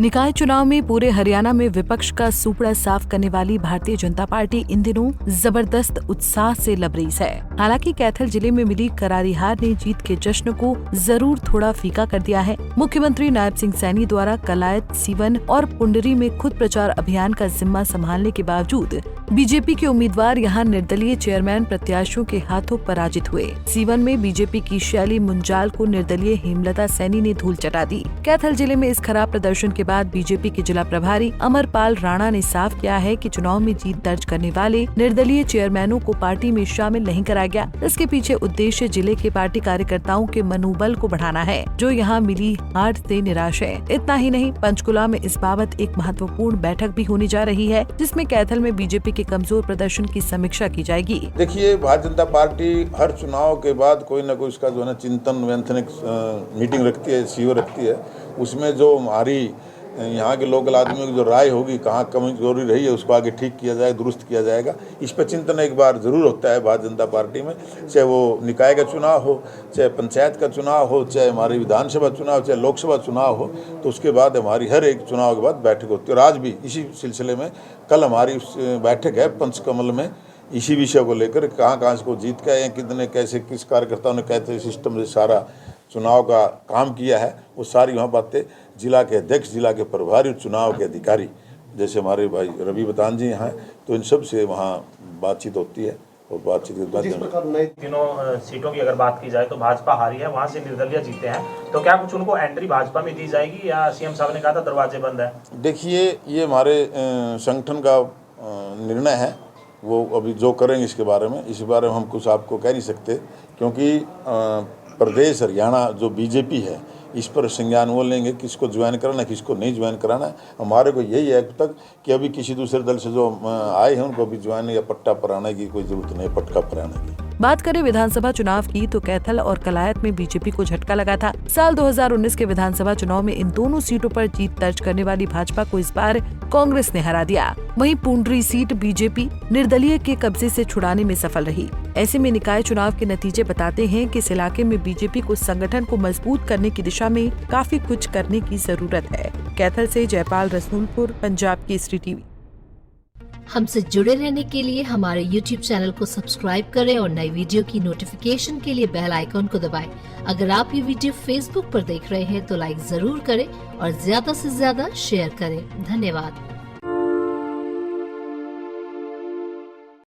निकाय चुनाव में पूरे हरियाणा में विपक्ष का सुपड़ा साफ करने वाली भारतीय जनता पार्टी इन दिनों जबरदस्त उत्साह से लबरेज है। हालांकि कैथल जिले में मिली करारी हार ने जीत के जश्न को जरूर थोड़ा फीका कर दिया है। मुख्यमंत्री नायब सिंह सैनी द्वारा कलायत, सीवन और पुंडरी में खुद प्रचार अभियान का जिम्मा संभालने के बावजूद बीजेपी के उम्मीदवार यहां निर्दलीय चेयरमैन प्रत्याशियों के हाथों पराजित हुए। सीवन में बीजेपी की शैली मुंजाल को निर्दलीय हेमलता सैनी ने धूल चटा दी। कैथल जिले में इस खराब प्रदर्शन के बाद बीजेपी के जिला प्रभारी अमरपाल राणा ने साफ किया है कि चुनाव में जीत दर्ज करने वाले निर्दलीय चेयरमैनों को पार्टी में शामिल नहीं कराया गया। इसके पीछे उद्देश्य जिले के पार्टी कार्यकर्ताओं के मनोबल को बढ़ाना है, जो यहाँ मिली हार से निराश है। इतना ही नहीं, पंचकुला में इस बाबत एक महत्वपूर्ण बैठक भी होने जा रही है, जिसमें कैथल में बीजेपी के कमजोर प्रदर्शन की समीक्षा की जाएगी। देखिए, भारतीय जनता पार्टी हर चुनाव के बाद कोई न कोई उसका जो है चिंतन वैंथनिक मीटिंग रखती है, शिविर रखती है। उसमें जो हमारी यहाँ के लोकल आदमियों की जो राय होगी, कहाँ कमजोरी रही है, उसको आगे ठीक किया जाएगा, दुरुस्त किया जाएगा। इस पर चिंतन एक बार जरूर होता है भारतीय जनता पार्टी में, चाहे वो निकाय का चुनाव हो, चाहे पंचायत का चुनाव हो, चाहे हमारी विधानसभा चुनाव, चाहे लोकसभा चुनाव हो। तो उसके बाद हमारी हर एक चुनाव के बाद बैठक होती है। और आज भी इसी सिलसिले में कल हमारी बैठक है पंचकमल में, इसी विषय को लेकर कहाँ से को जीत के आए, कितने कैसे किस कार्यकर्ताओं ने कैसे सिस्टम से सारा चुनाव का काम किया है, वो सारी वहाँ बातें जिला के अध्यक्ष, जिला के प्रभारी, चुनाव के अधिकारी जैसे हमारे भाई रवि बतान जी हैं, तो इन सब से वहाँ बातचीत होती है। और बातचीत के बाद तीनों सीटों की अगर बात की जाए तो भाजपा हारी है, वहाँ से निर्दलीय जीते हैं, तो क्या कुछ उनको एंट्री भाजपा में दी जाएगी या सीएम साहब ने कहा था दरवाजे बंद है? देखिए, ये हमारे संगठन का निर्णय है, वो अभी जो करेंगे इस बारे में हम कुछ आपको कह नहीं सकते, क्योंकि प्रदेश हरियाणा जो बीजेपी है इस पर संज्ञान वो लेंगे किसको ज्वाइन कराना, किसको नहीं ज्वाइन कराना है। हमारे को यही है अब तक कि अभी किसी दूसरे दल से जो आए हैं उनको अभी ज्वाइन या पट्टा पराने की कोई जरूरत नहीं, पटका पराने की। बात करें विधानसभा चुनाव की तो कैथल और कलायत में बीजेपी को झटका लगा था। साल 2019 के विधानसभा चुनाव में इन दोनों सीटों पर जीत दर्ज करने वाली भाजपा को इस बार कांग्रेस ने हरा दिया। वहीं पुंडरी सीट बीजेपी निर्दलीय के कब्जे से छुड़ाने में सफल रही। ऐसे में निकाय चुनाव के नतीजे बताते हैं कि इस इलाके में बीजेपी को संगठन को मजबूत करने की दिशा में काफी कुछ करने की जरूरत है। कैथल से जयपाल रसूलपुर, पंजाब केसरी टीवी। हमसे जुड़े रहने के लिए हमारे YouTube चैनल को सब्सक्राइब करें और नई वीडियो की नोटिफिकेशन के लिए बेल आइकॉन को दबाएं। अगर आप ये वीडियो Facebook पर देख रहे हैं तो लाइक जरूर करें और ज्यादा से ज्यादा शेयर करें। धन्यवाद।